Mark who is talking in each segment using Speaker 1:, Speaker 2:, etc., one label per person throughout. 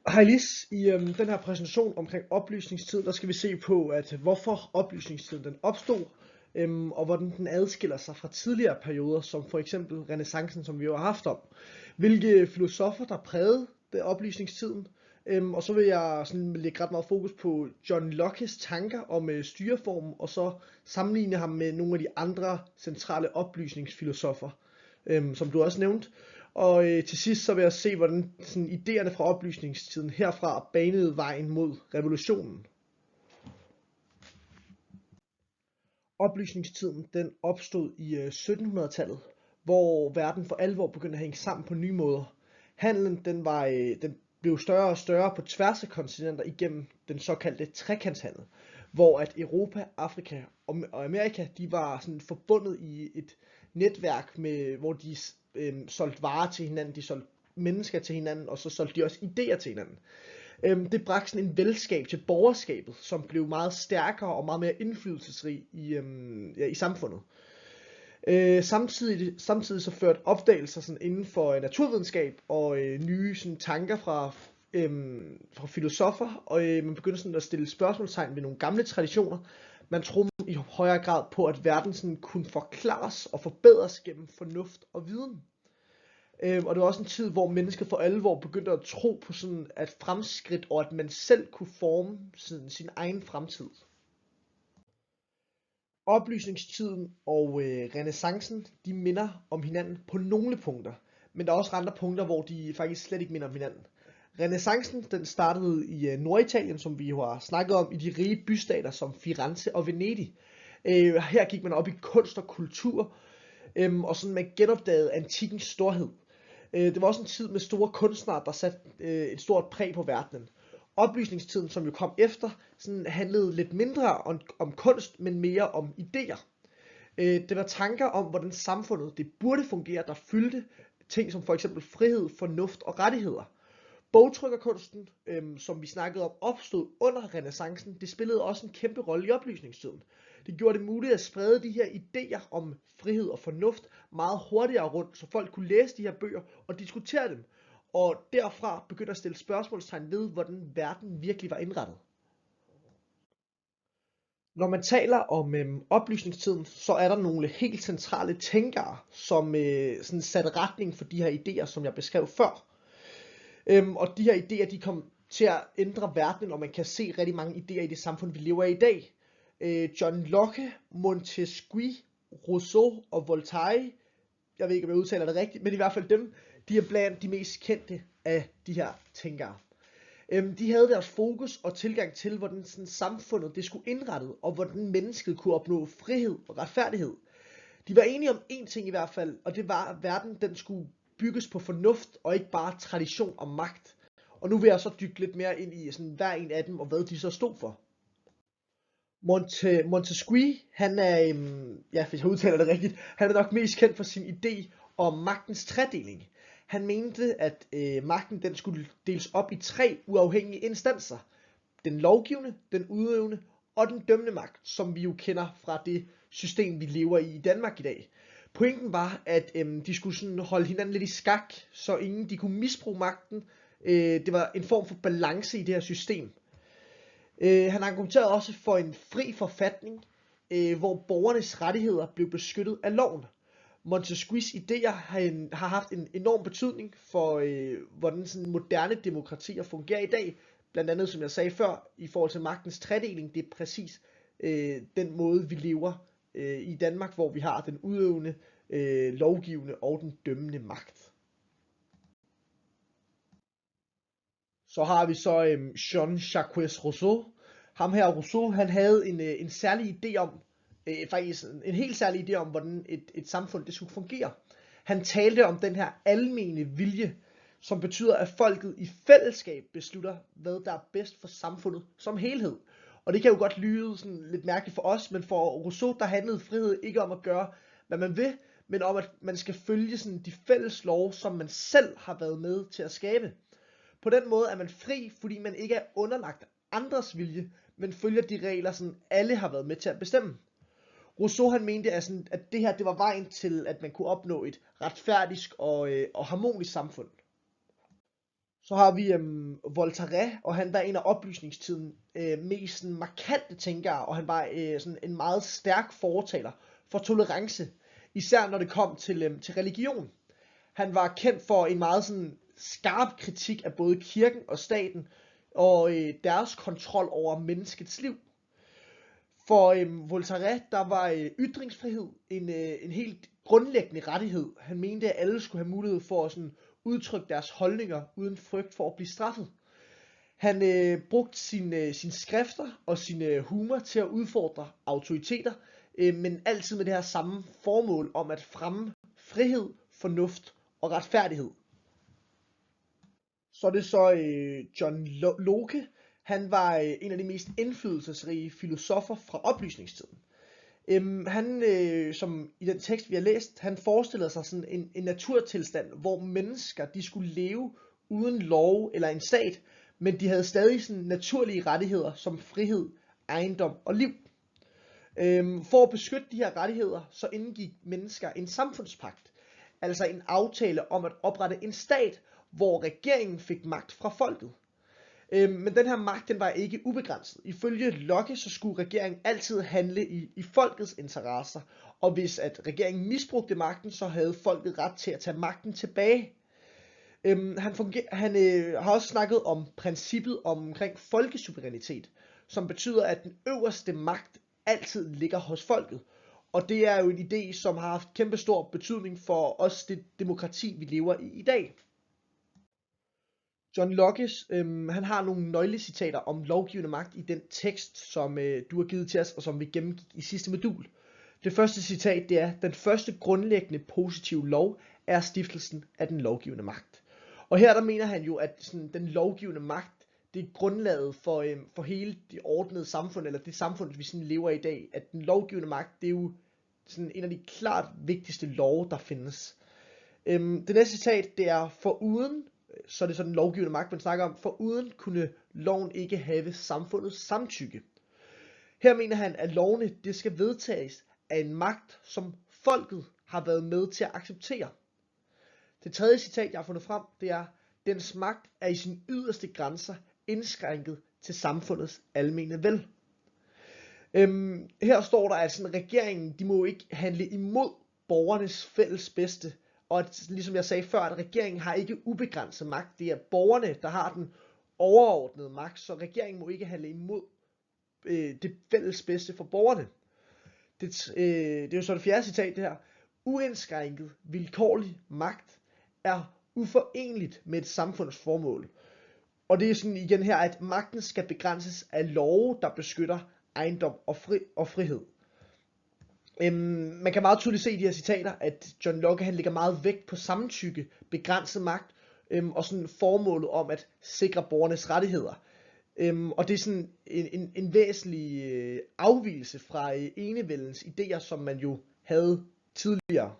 Speaker 1: Hej Lis, i den her præsentation omkring oplysningstid, der skal vi se på, at hvorfor oplysningstiden den opstod, og hvordan den adskiller sig fra tidligere perioder, som for eksempel renæssancen, som vi jo har haft om. Hvilke filosofer, der prægede oplysningstiden, og så vil jeg sådan lægge ret meget fokus på John Locke's tanker om styreformen, og så sammenligne ham med nogle af de andre centrale oplysningsfilosofer, som du også nævnte. Og til sidst så vil jeg se, hvordan sådan, idéerne fra oplysningstiden herfra banede vejen mod revolutionen. Oplysningstiden den opstod i 1700-tallet, hvor verden for alvor begyndte at hænge sammen på nye måder. Handelen den blev større og større på tværs af kontinenter igennem den såkaldte trekantshandel, hvor at Europa, Afrika og Amerika de var sådan forbundet i et netværk med, hvor de solgte varer til hinanden, de solgte mennesker til hinanden, og så solgte de også idéer til hinanden. Det bragte sådan en venskab til borgerskabet, som blev meget stærkere og meget mere indflydelsesrig i samfundet. Samtidig så førte opdagelser sådan inden for naturvidenskab og nye sådan tanker fra filosofer, og man begyndte sådan at stille spørgsmålstegn ved nogle gamle traditioner. Man troede i højere grad på, at verden sådan kunne forklares og forbedres gennem fornuft og viden. Og det var også en tid, hvor mennesket for alvor begyndte at tro på sådan at fremskridt, og at man selv kunne forme sin egen fremtid. Oplysningstiden og renæssancen, de minder om hinanden på nogle punkter, men der er også andre punkter, hvor de faktisk slet ikke minder om hinanden. Renæssancen, den startede i Norditalien, som vi jo har snakket om, i de rige bystater som Firenze og Venedig. Her gik man op i kunst og kultur, og sådan man genopdagede antikkens storhed. Det var også en tid med store kunstnere, der satte et stort præg på verdenen. Oplysningstiden, som jo kom efter, sådan handlede lidt mindre om kunst, men mere om idéer. Det var tanker om, hvordan samfundet det burde fungere, der fyldte ting som for eksempel frihed, fornuft og rettigheder. Bogtrykkerkunsten, som vi snakkede om, opstod under renæssancen. Det spillede også en kæmpe rolle i oplysningstiden. Det gjorde det muligt at sprede de her idéer om frihed og fornuft meget hurtigere rundt, så folk kunne læse de her bøger og diskutere dem. Og derfra begyndte at stille spørgsmålstegn ved, hvordan verden virkelig var indrettet. Når man taler om oplysningstiden, så er der nogle helt centrale tænkere, som sådan satte retning for de her idéer, som jeg beskrev før. Og de her idéer, de kom til at ændre verdenen, og man kan se rigtig mange idéer i det samfund, vi lever i i dag. John Locke, Montesquieu, Rousseau og Voltaire, jeg ved ikke, om jeg udtaler det rigtigt, men i hvert fald dem, de er blandt de mest kendte af de her tænkere. De havde deres fokus og tilgang til, hvordan sådan samfundet det skulle indrettet, og hvordan mennesket kunne opnå frihed og retfærdighed. De var enige om én ting i hvert fald, og det var, at verden den skulle bygges på fornuft og ikke bare tradition og magt. Og nu vil jeg så dykke lidt mere ind i sådan hver en af dem og hvad de så stod for. Montesquieu, han er, ja, hvis jeg udtaler det rigtigt, han er nok mest kendt for sin idé om magtens tredeling. Han mente, at magten den skulle deles op i tre uafhængige instanser. Den lovgivende, den udøvende og den dømmende magt, som vi jo kender fra det system, vi lever i Danmark i dag. Pointen var, at de skulle sådan holde hinanden lidt i skak, så ingen de kunne misbruge magten. Det var en form for balance i det her system. Han argumenterede også for en fri forfatning, hvor borgernes rettigheder blev beskyttet af loven. Montesquieus idéer har haft en enorm betydning for, hvordan sådan moderne demokratier fungerer i dag. Blandt andet, som jeg sagde før, i forhold til magtens tredeling, det er præcis den måde, vi lever i Danmark, hvor vi har den udøvende, lovgivende og den dømmende magt. Så har vi så Jean-Jacques Rousseau. Ham her, Rousseau, han havde en særlig idé om, faktisk en helt særlig idé om, hvordan et samfund det skulle fungere. Han talte om den her almene vilje, som betyder, at folket i fællesskab beslutter, hvad der er bedst for samfundet som helhed. Og det kan jo godt lyde sådan lidt mærkeligt for os, men for Rousseau, der handlede frihed ikke om at gøre, hvad man vil, men om, at man skal følge sådan de fælles love, som man selv har været med til at skabe. På den måde er man fri, fordi man ikke er underlagt andres vilje, men følger de regler, som alle har været med til at bestemme. Rousseau han mente, at det her det var vejen til, at man kunne opnå et retfærdigt og harmonisk samfund. Så har vi Voltaire, og han var en af oplysningstiden mest sådan, markante tænkere, og han var sådan en meget stærk fortaler for tolerance, især når det kom til religion. Han var kendt for en meget sådan, skarp kritik af både kirken og staten, og deres kontrol over menneskets liv. For Voltaire, der var ytringsfrihed en helt grundlæggende rettighed. Han mente, at alle skulle have mulighed for at sådan, udtrykke deres holdninger uden frygt for at blive straffet. Han brugte sine skrifter og sin humor til at udfordre autoriteter, men altid med det her samme formål om at fremme frihed, fornuft og retfærdighed. Så er det så John Locke. Han var en af de mest indflydelsesrige filosofer fra oplysningstiden. Han, som i den tekst vi har læst, han forestillede sig sådan en naturtilstand, hvor mennesker de skulle leve uden lov eller en stat, men de havde stadig sådan naturlige rettigheder som frihed, ejendom og liv. For at beskytte de her rettigheder, så indgik mennesker en samfundspagt, altså en aftale om at oprette en stat, hvor regeringen fik magt fra folket. Men den her magt, den var ikke ubegrænset. Ifølge Locke, så skulle regeringen altid handle i folkets interesser, og hvis at regeringen misbrugte magten, så havde folket ret til at tage magten tilbage. Han har også snakket om princippet omkring folkesuverænitet, som betyder, at den øverste magt altid ligger hos folket. Og det er jo en idé, som har haft kæmpe stor betydning for os det demokrati, vi lever i dag. John Locke, han har nogle nøglecitater om lovgivende magt i den tekst, som du har givet til os, og som vi gennemgik i sidste modul. Det første citat, det er: den første grundlæggende positive lov er stiftelsen af den lovgivende magt. Og her der mener han jo, at sådan, den lovgivende magt, det er grundlaget for hele det ordnede samfund, eller det samfund, vi sådan lever i dag. At den lovgivende magt, det er jo sådan en af de klart vigtigste love, der findes. Det næste citat, det er: foruden, så er det sådan den lovgivende magt, man snakker om, foruden kunne loven ikke have samfundets samtykke. Her mener han, at lovene, det skal vedtages af en magt, som folket har været med til at acceptere. Det tredje citat, jeg har fundet frem, det er: dens magt er i sine yderste grænser indskrænket til samfundets almene vel. Her står der, at sådan, regeringen, de må ikke handle imod borgernes fælles bedste, og at, ligesom jeg sagde før, at regeringen har ikke ubegrænset magt. Det er borgerne, der har den overordnede magt, så regeringen må ikke handle imod det fælles bedste for borgerne. Det er jo så det fjerde citat, det her: uindskrænket vilkårlig magt er uforenligt med et samfunds formål. Og det er sådan igen her, at magten skal begrænses af love, der beskytter ejendom og frihed. Man kan meget tydeligt se i de her citater, at John Locke han lægger meget vægt på samtykke, begrænset magt og sådan formålet om at sikre borgernes rettigheder. Og det er sådan en væsentlig afvigelse fra enevældens idéer, som man jo havde tidligere.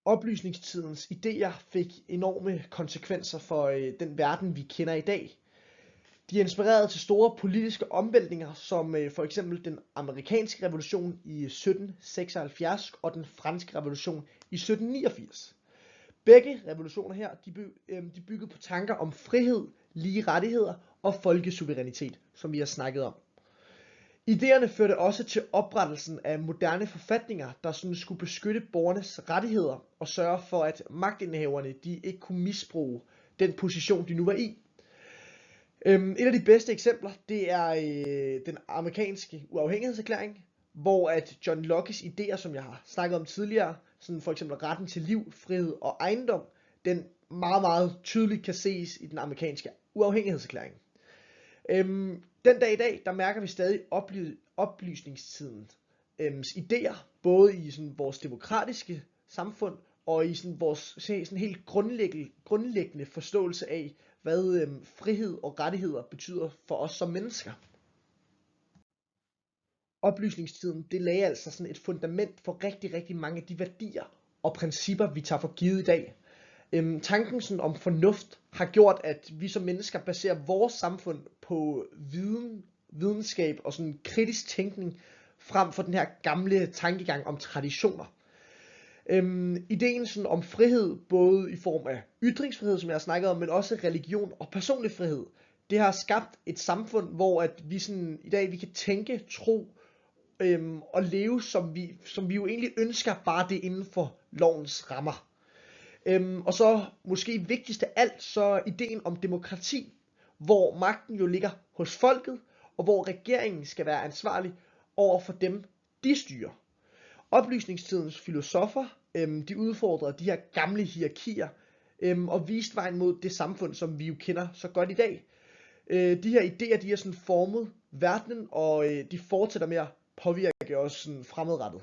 Speaker 1: Oplysningstidens idéer fik enorme konsekvenser for den verden, vi kender i dag. De er inspireret til store politiske omvæltninger, som for eksempel den amerikanske revolution i 1776 og den franske revolution i 1789. Begge revolutioner her, de byggede på tanker om frihed, lige rettigheder og folkesuverænitet, som vi har snakket om. Ideerne førte også til oprettelsen af moderne forfatninger, der sådan skulle beskytte borgernes rettigheder og sørge for, at magtindehaverne de ikke kunne misbruge den position, de nu var i. Et af de bedste eksempler, det er den amerikanske uafhængighedserklæring, hvor at John Lockes idéer, som jeg har snakket om tidligere, sådan for eksempel retten til liv, frihed og ejendom, den meget, meget tydeligt kan ses i den amerikanske uafhængighedserklæring. Den dag i dag, der mærker vi stadig oplysningstidens idéer, både i sådan vores demokratiske samfund og i sådan vores sådan helt grundlæggende forståelse af, hvad frihed og rettigheder betyder for os som mennesker. Oplysningstiden, det lagde altså sådan et fundament for rigtig, rigtig mange af de værdier og principper, vi tager for givet i dag. Tanken sådan om fornuft har gjort, at vi som mennesker baserer vores samfund på videnskab og sådan kritisk tænkning frem for den her gamle tankegang om traditioner. Ideen sådan om frihed, både i form af ytringsfrihed, som jeg har snakket om, men også religion og personlig frihed, det har skabt et samfund, hvor at vi sådan, i dag vi kan tænke, tro og leve, som vi jo egentlig ønsker, bare det inden for lovens rammer. Og så måske vigtigst af alt, så ideen om demokrati, hvor magten jo ligger hos folket, og hvor regeringen skal være ansvarlig over for dem, de styrer. Oplysningstidens filosofer, de udfordrede de her gamle hierarkier, og viste vejen mod det samfund, som vi jo kender så godt i dag. De her idéer, de har sådan formet verdenen, og de fortsætter med at påvirke os sådan fremadrettet.